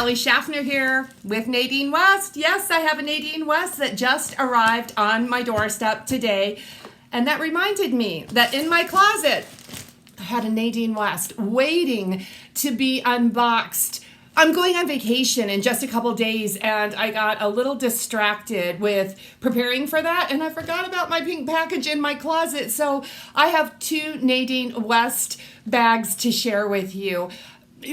Kelly Shaffner here with Nadine West. Yes, I have a Nadine West that just arrived on my doorstep today. And that reminded me that in my closet, I had a Nadine West waiting to be unboxed. I'm going on vacation in just a couple days, and I got a little distracted with preparing for that, and I forgot about my pink package in my closet. So I have two Nadine West bags to share with you.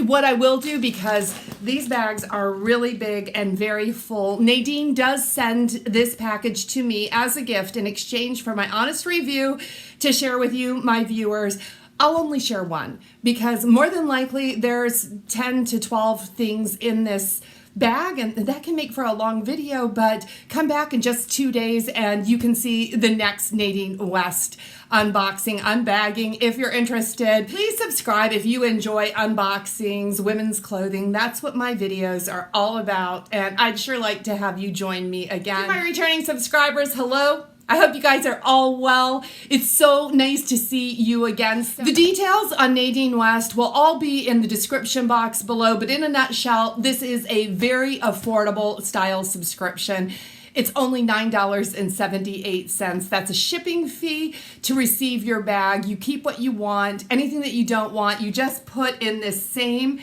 What I will do, because these bags are really big and very full, Nadine does send this package to me as a gift in exchange for my honest review to share with you, my viewers. I'll only share one because more than likely there's 10 to 12 things in this bag, and that can make for a long video, but come back in just 2 days and you can see the next Nadine West unboxing, unbagging. If you're interested, please subscribe if you enjoy unboxings, women's clothing. That's what my videos are all about, and I'd sure like to have you join me again. To my returning subscribers, hello. I hope you guys are all well. It's so nice to see you again. The details on Nadine West will all be in the description box below, but in a nutshell, this is a very affordable style subscription. It's only $9.78. That's a shipping fee to receive your bag. You keep what you want. Anything that you don't want, you just put in this same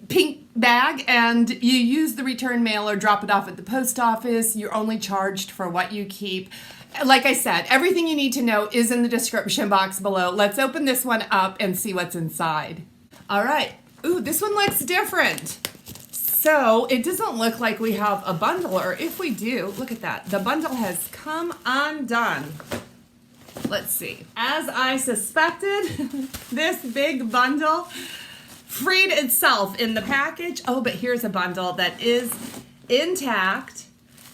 pink bag and you use the return mail or drop it off at the post office. You're only charged for what you keep. Like I said, everything you need to know is in the description box below. Let's open this one up and see what's inside. All right. Ooh, this one looks different. So it doesn't look like we have a bundle, or if we do, look at that. The bundle has come undone. Let's see. As I suspected, this big bundle freed itself in the package. Oh, but here's a bundle that is intact.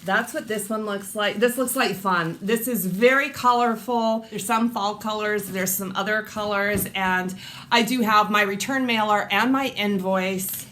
That's what this one looks like. This looks like fun. This is very colorful. There's some fall colors, there's some other colors, and I do have my return mailer and my invoice.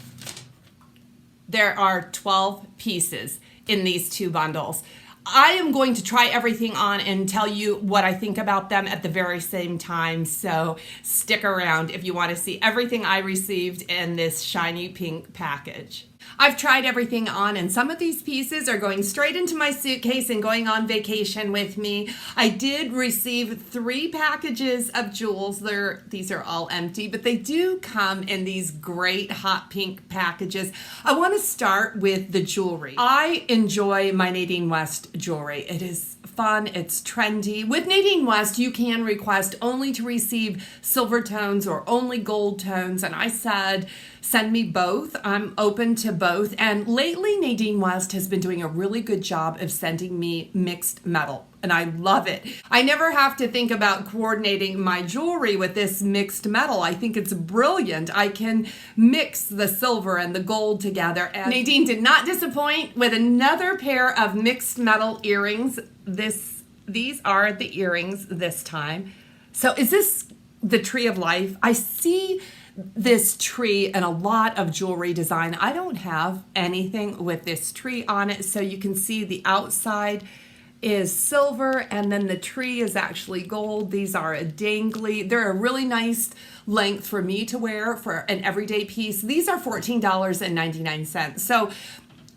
There are 12 pieces in these two bundles. I am going to try everything on and tell you what I think about them at the very same time, so stick around if you want to see everything I received in this shiny pink package. I've tried everything on, and some of these pieces are going straight into my suitcase and going on vacation with me. I did receive 3 packages of jewels. These are all empty, but they do come in these great hot pink packages. I want to start with the jewelry. I enjoy my Nadine West jewelry. It is fun, it's trendy. With Nadine West, you can request only to receive silver tones or only gold tones, and I said, send me both. I'm open to both. And lately, Nadine West has been doing a really good job of sending me mixed metal, and I love it. I never have to think about coordinating my jewelry with this mixed metal. I think it's brilliant. I can mix the silver and the gold together. And Nadine did not disappoint with another pair of mixed metal earrings. These are the earrings this time. So is this the tree of life? I see this tree and a lot of jewelry design. I don't have anything with this tree on it, so you can see the outside is silver and then the tree is actually gold. These are a dangly. They're a really nice length for me to wear for an everyday piece. These are $14.99. So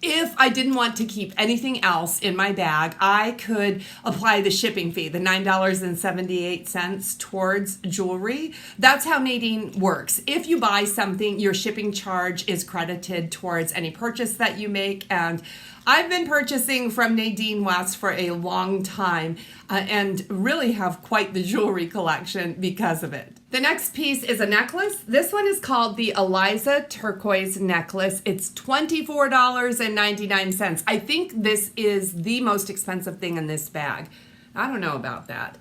if I didn't want to keep anything else in my bag, I could apply the shipping fee, the $9.78 towards jewelry. That's how Nadine works. If you buy something, your shipping charge is credited towards any purchase that you make. And I've been purchasing from Nadine West for a long time and really have quite the jewelry collection because of it. The next piece is a necklace. This one is called the Eliza Turquoise necklace. It's $24.99. I think this is the most expensive thing in this bag. I don't know about that.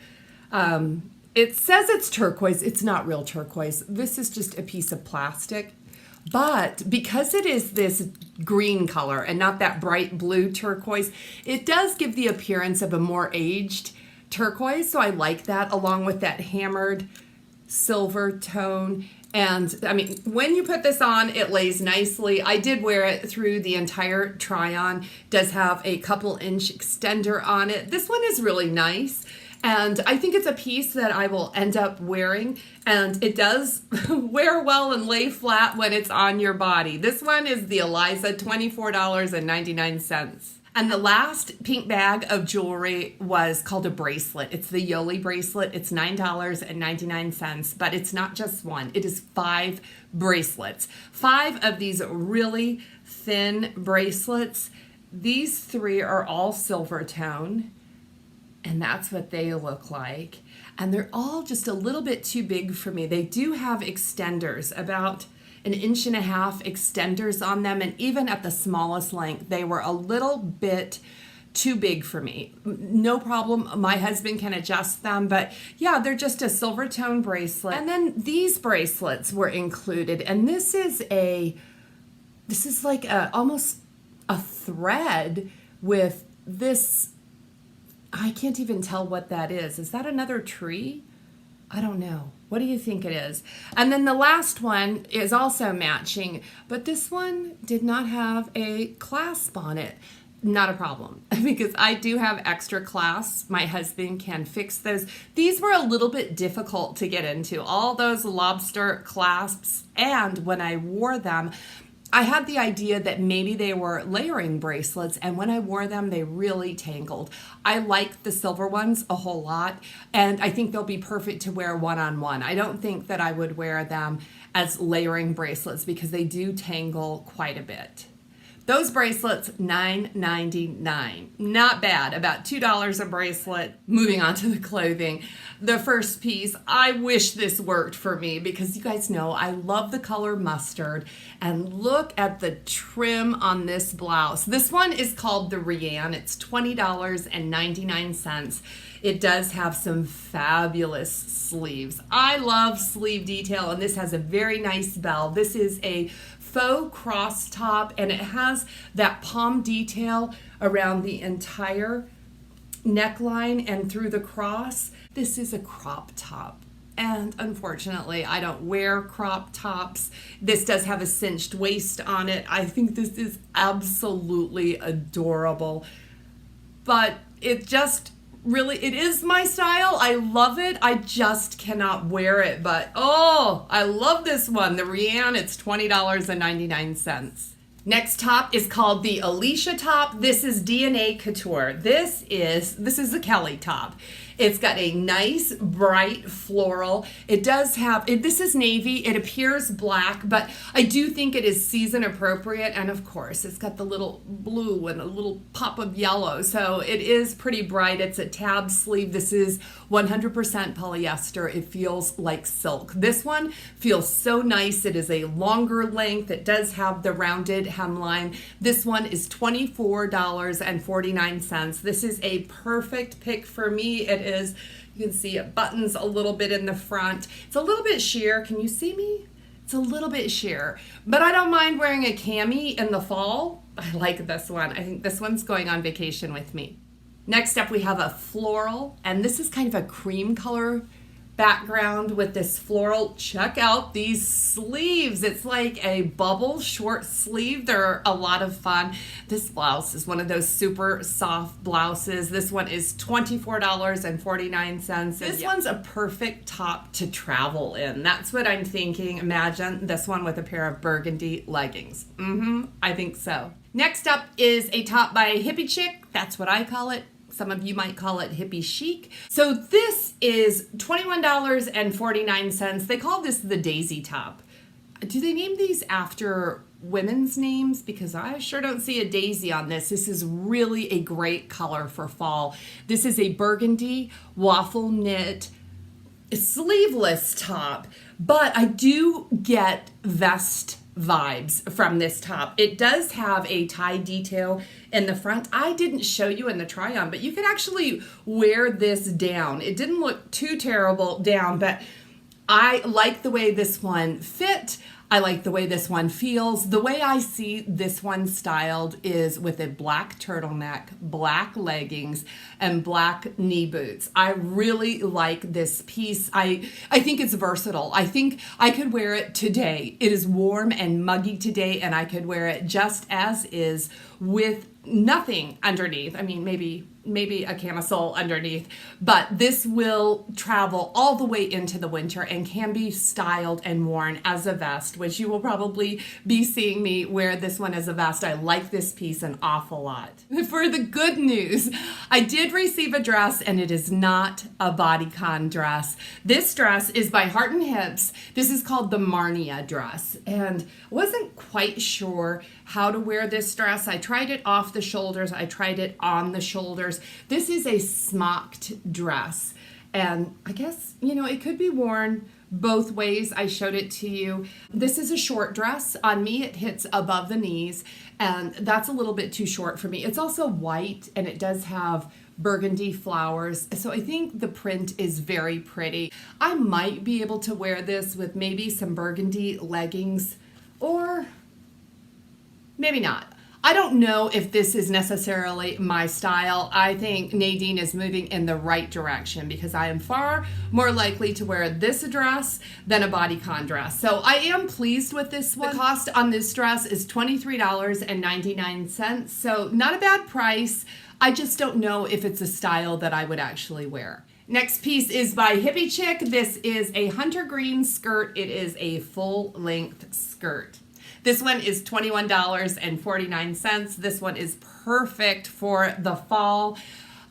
It says it's turquoise. It's not real turquoise. This is just a piece of plastic. But because it is this green color and not that bright blue turquoise, it does give the appearance of a more aged turquoise. So I like that, along with that hammered silver tone. And I mean, when you put this on, it lays nicely. I did wear it through the entire try-on. Does have a couple inch extender on it. This one is really nice. And I think it's a piece that I will end up wearing, and it does wear well and lay flat when it's on your body. This one is the Eliza, $24.99. And the last pink bag of jewelry was called a bracelet. It's the Yollie bracelet. It's $9.99, but it's not just one. It is 5 bracelets. 5 of these really thin bracelets. These 3 are all silver tone, and that's what they look like. And they're all just a little bit too big for me. They do have extenders, about 1.5 inch extenders on them, and even at the smallest length, they were a little bit too big for me. No problem, my husband can adjust them, but yeah, they're just a silver tone bracelet. And then these bracelets were included, and this is like almost a thread with this, I can't even tell what that is. Is that another tree? I don't know. What do you think it is? And then the last one is also matching, but this one did not have a clasp on it. Not a problem, because I do have extra clasps. My husband can fix those. These were a little bit difficult to get into, all those lobster clasps, and when I wore them, I had the idea that maybe they were layering bracelets, and when I wore them, they really tangled. I like the silver ones a whole lot, and I think they'll be perfect to wear one-on-one. I don't think that I would wear them as layering bracelets because they do tangle quite a bit. Those bracelets, $9.99. Not bad, about $2 a bracelet. Moving on to the clothing. The first piece, I wish this worked for me because you guys know I love the color mustard. And look at the trim on this blouse. This one is called the Rianne. It's $20.99. It does have some fabulous sleeves. I love sleeve detail, and this has a very nice bell. This is a faux cross top, and it has that palm detail around the entire neckline and through the cross. This is a crop top, and unfortunately I don't wear crop tops. This does have a cinched waist on it. I think this is absolutely adorable, but it just really, it is my style. I love it. I just cannot wear it, but oh, I love this one. The Rianne, it's $20.99. Next top is called the Alecia top. This is DNA Couture. This is the Cali top. It's got a nice bright floral. It does have, this is navy. It appears black, but I do think it is season appropriate. And of course, it's got the little blue and a little pop of yellow. So it is pretty bright. It's a tab sleeve. This is 100% polyester. It feels like silk. This one feels so nice. It is a longer length. It does have the rounded hemline. This one is $24.49. This is a perfect pick for me. It is, you can see it buttons a little bit in the front. It's a little bit sheer. Can you see me? It's a little bit sheer, but I don't mind wearing a cami in the fall. I like this one. I think this one's going on vacation with me. Next up, we have a floral, and this is kind of a cream color background with this floral. Check out these sleeves. It's like a bubble short sleeve. They're a lot of fun. This blouse is one of those super soft blouses. This one is $24.49. This one's a perfect top to travel in. That's what I'm thinking. Imagine this one with a pair of burgundy leggings. I think so. Next up is a top by Hippie Chic. That's what I call it. Some of you might call it Hippie Chic. So this is $21.49. They call this the Daisy top. Do they name these after women's names? Because I sure don't see a daisy on this. This is really a great color for fall. This is a burgundy waffle knit sleeveless top, but I do get vest vibes from this top. It does have a tie detail in the front. I didn't show you in the try on, but you can actually wear this down. It didn't look too terrible down, but I like the way this one fit. I like the way this one feels. The way I see this one styled is with a black turtleneck, black leggings, and black knee boots. I really like this piece. I think it's versatile. I think I could wear it today. It is warm and muggy today, and I could wear it just as is with nothing underneath. I mean, maybe a camisole underneath, but this will travel all the way into the winter and can be styled and worn as a vest, which you will probably be seeing me wear this one as a vest. I like this piece an awful lot. For the good news, I did receive a dress, and it is not a bodycon dress. This dress is by Heart and Hips. This is called the Mamia dress, and I wasn't quite sure how to wear this dress. I tried it off the shoulders. I tried it on the shoulders. This is a smocked dress, and I guess, it could be worn both ways. I showed it to you. This is a short dress. On me, it hits above the knees, and that's a little bit too short for me. It's also white, and it does have burgundy flowers, so I think the print is very pretty. I might be able to wear this with maybe some burgundy leggings, or maybe not. I don't know if this is necessarily my style. I think Nadine is moving in the right direction, because I am far more likely to wear this dress than a bodycon dress. So I am pleased with this one. The cost on this dress is $23.99, so not a bad price. I just don't know if it's a style that I would actually wear. Next piece is by Hippie Chic. This is a hunter green skirt. It is a full-length skirt. This one is $21.49. This one is perfect for the fall.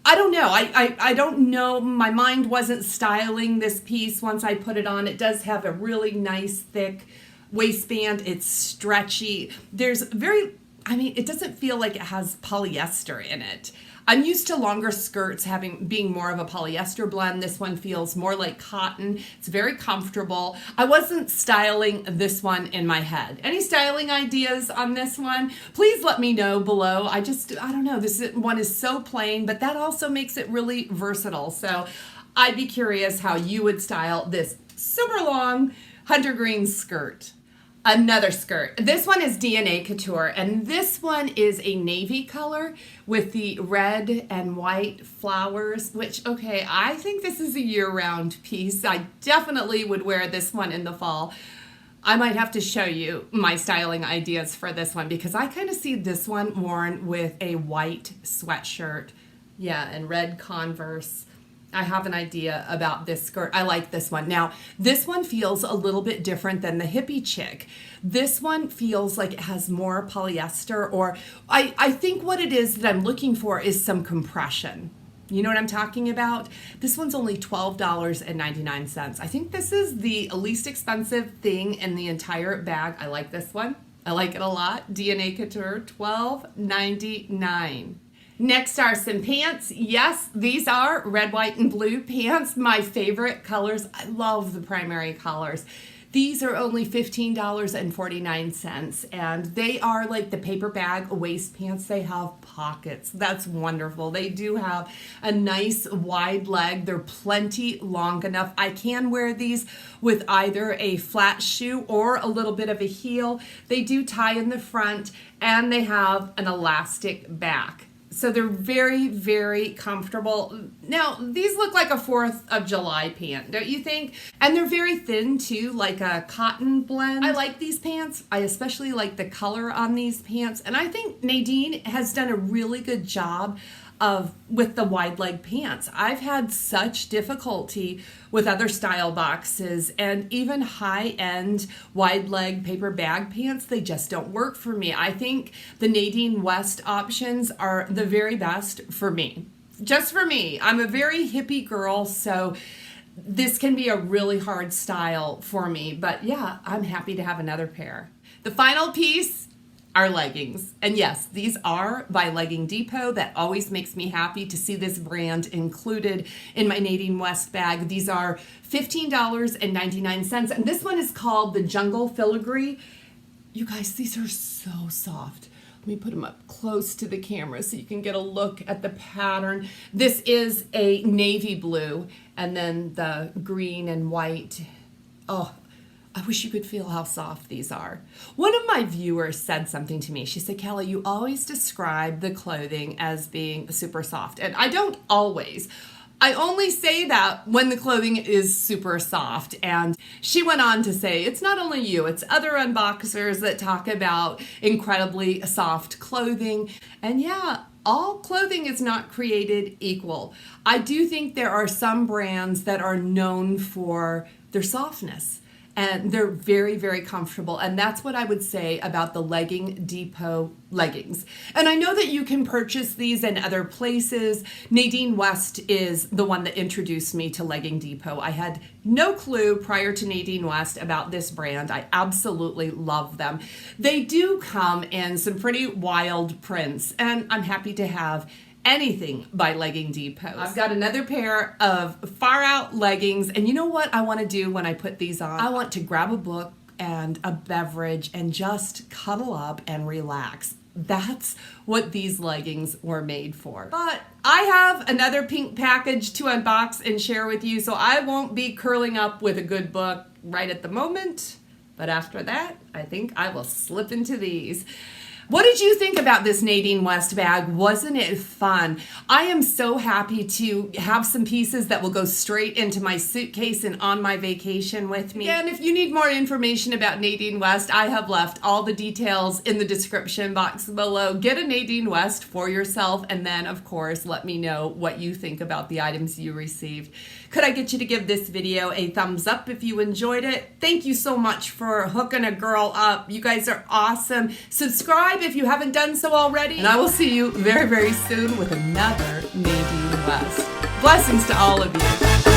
I don't know. I don't know. My mind wasn't styling this piece once I put it on. It does have a really nice thick waistband. It's stretchy. It doesn't feel like it has polyester in it. I'm used to longer skirts being more of a polyester blend. This one feels more like cotton. It's very comfortable. I wasn't styling this one in my head. Any styling ideas on this one? Please let me know below. I don't know. This one is so plain, but that also makes it really versatile. So I'd be curious how you would style this super long hunter green skirt. Another skirt. This one is DNA Couture, and this one is a navy color with the red and white flowers, which, okay, I think this is a year-round piece. I definitely would wear this one in the fall. I might have to show you my styling ideas for this one, because I kind of see this one worn with a white sweatshirt, and red Converse. I have an idea about this skirt. I like this one. Now, this one feels a little bit different than the Hippie Chic. This one feels like it has more polyester, or I think what it is that I'm looking for is some compression. You know what I'm talking about? This one's only $12.99. I think this is the least expensive thing in the entire bag. I like this one. I like it a lot. DNA Couture, $12.99. Next are some pants. Yes, these are red, white, and blue pants. My favorite colors. I love the primary colors. These are only $15.49, and they are like the paper bag waist pants. They have pockets. That's wonderful. They do have a nice wide leg. They're plenty long enough. I can wear these with either a flat shoe or a little bit of a heel. They do tie in the front, and they have an elastic back. So they're very, very comfortable. Now, these look like a 4th of July pant, don't you think? And they're very thin too, like a cotton blend. I like these pants. I especially like the color on these pants. And I think Nadine has done a really good job with the wide leg pants. I've had such difficulty with other style boxes, and even high-end wide leg paper bag pants, they just don't work for me. I think the Nadine West options are the very best for me. Just for me. I'm a very hippie girl, so this can be a really hard style for me, but yeah, I'm happy to have another pair. The final piece are leggings. And yes, these are by Legging Depot. That always makes me happy to see this brand included in my Nadine West bag. These are $15.99, and this one is called the Jungle Filigree. You guys, these are so soft. Let me put them up close to the camera so you can get a look at the pattern. This is a navy blue, and then the green and white. Oh, I wish you could feel how soft these are. One of my viewers said something to me. She said, Cali, you always describe the clothing as being super soft. And I don't always, I only say that when the clothing is super soft. And she went on to say, it's not only you, it's other unboxers that talk about incredibly soft clothing. And yeah, all clothing is not created equal. I do think there are some brands that are known for their softness. And they're very, very comfortable. And that's what I would say about the Legging Depot leggings. And I know that you can purchase these in other places. Nadine West is the one that introduced me to Legging Depot. I had no clue prior to Nadine West about this brand. I absolutely love them. They do come in some pretty wild prints, and I'm happy to have anything by Legging Depot. I've got another pair of far out leggings, and you know what I want to do when I put these on? I want to grab a book and a beverage and just cuddle up and relax. That's what these leggings were made for. But I have another pink package to unbox and share with you, so I won't be curling up with a good book right at the moment. But after that, I think I will slip into these. What did you think about this Nadine West bag? Wasn't it fun? I am so happy to have some pieces that will go straight into my suitcase and on my vacation with me. And if you need more information about Nadine West, I have left all the details in the description box below. Get a Nadine West for yourself, and then of course let me know what you think about the items you received. Could I get you to give this video a thumbs up if you enjoyed it? Thank you so much for hooking a girl up. You guys are awesome. Subscribe if you haven't done so already. And I will see you very, very soon with another Nadine West. Blessings to all of you.